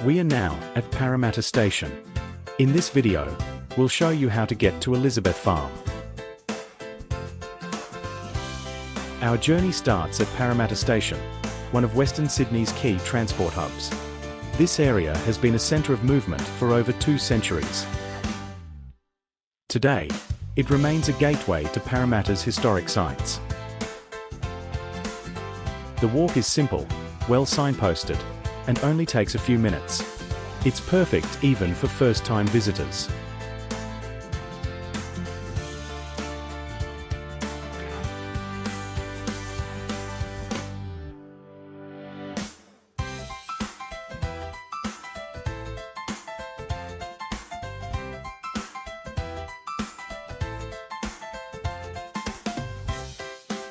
We are now at Parramatta Station. In this video, we'll show you how to get to Elizabeth Farm. Our journey starts at Parramatta Station, one of Western Sydney's key transport hubs. This area has been a centre of movement for over 2 centuries. Today, it remains a gateway to Parramatta's historic sites. The walk is simple, well signposted, and only takes a few minutes. It's perfect even for first-time visitors.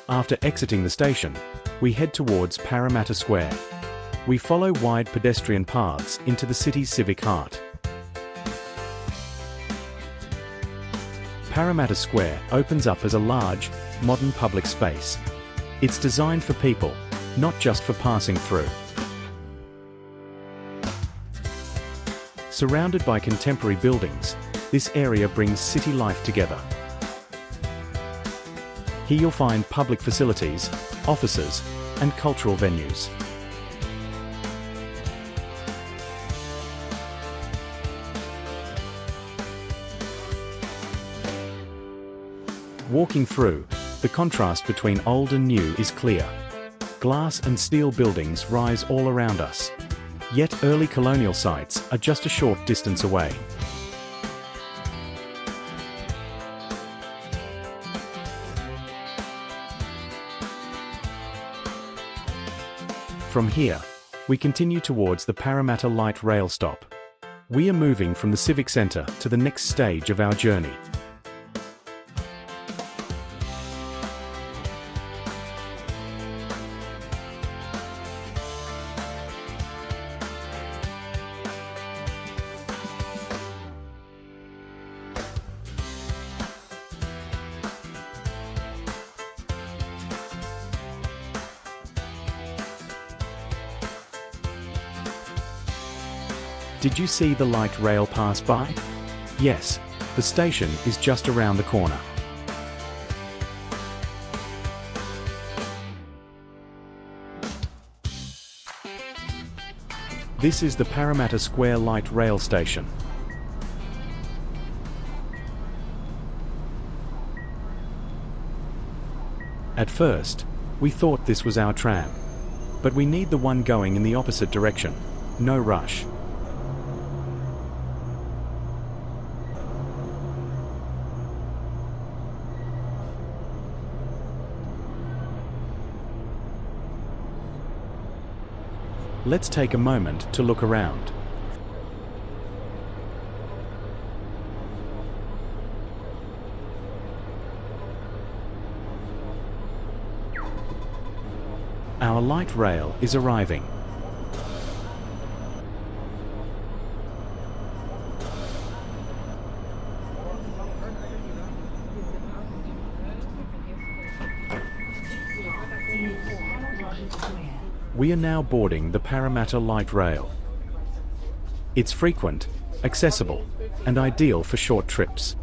After exiting the station, we head towards Parramatta Square. We follow wide pedestrian paths into the city's civic heart. Parramatta Square opens up as a large, modern public space. It's designed for people, not just for passing through. Surrounded by contemporary buildings, this area brings city life together. Here you'll find public facilities, offices, and cultural venues. Walking through, the contrast between old and new is clear. Glass and steel buildings rise all around us. Yet early colonial sites are just a short distance away. From here, we continue towards the Parramatta Light Rail stop. We are moving from the Civic Centre to the next stage of our journey. Did you see the light rail pass by? Yes, the station is just around the corner. This is the Parramatta Square Light Rail Station. At first, we thought this was our tram. But we need the one going in the opposite direction. No rush. Let's take a moment to look around. Our light rail is arriving. We are now boarding the Parramatta Light Rail. It's frequent, accessible, and ideal for short trips.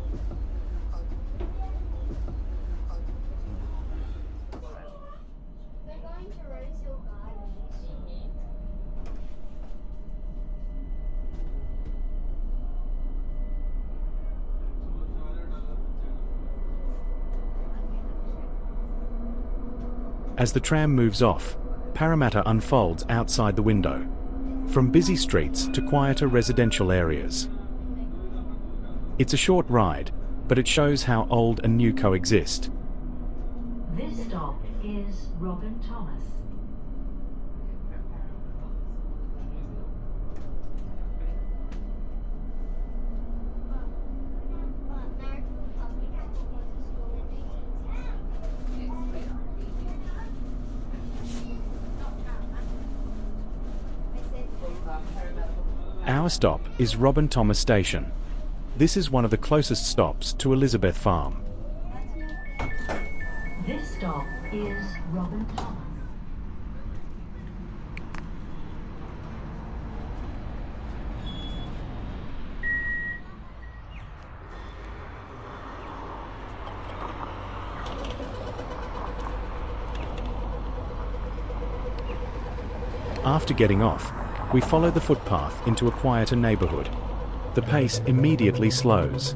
As the tram moves off, Parramatta unfolds outside the window, from busy streets to quieter residential areas. It's a short ride, but it shows how old and new coexist. This stop is Robin Thomas. Our stop is Robin Thomas Station. This is one of the closest stops to Elizabeth Farm. This stop is Robin Thomas. After getting off, we follow the footpath into a quieter neighborhood. The pace immediately slows.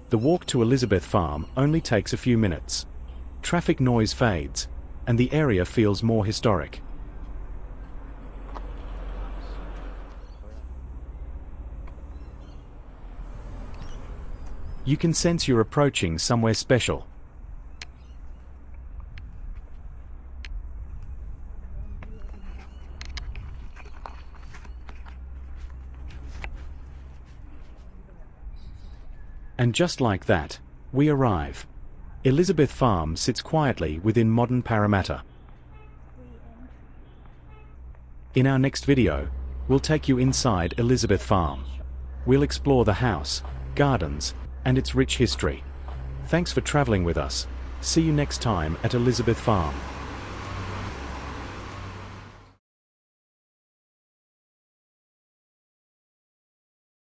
The walk to Elizabeth Farm only takes a few minutes. Traffic noise fades, and the area feels more historic. You can sense you're approaching somewhere special. And just like that, we arrive. Elizabeth Farm sits quietly within modern Parramatta. In our next video, we'll take you inside Elizabeth Farm. We'll explore the house, gardens, and its rich history. Thanks for traveling with us. See you next time at Elizabeth Farm.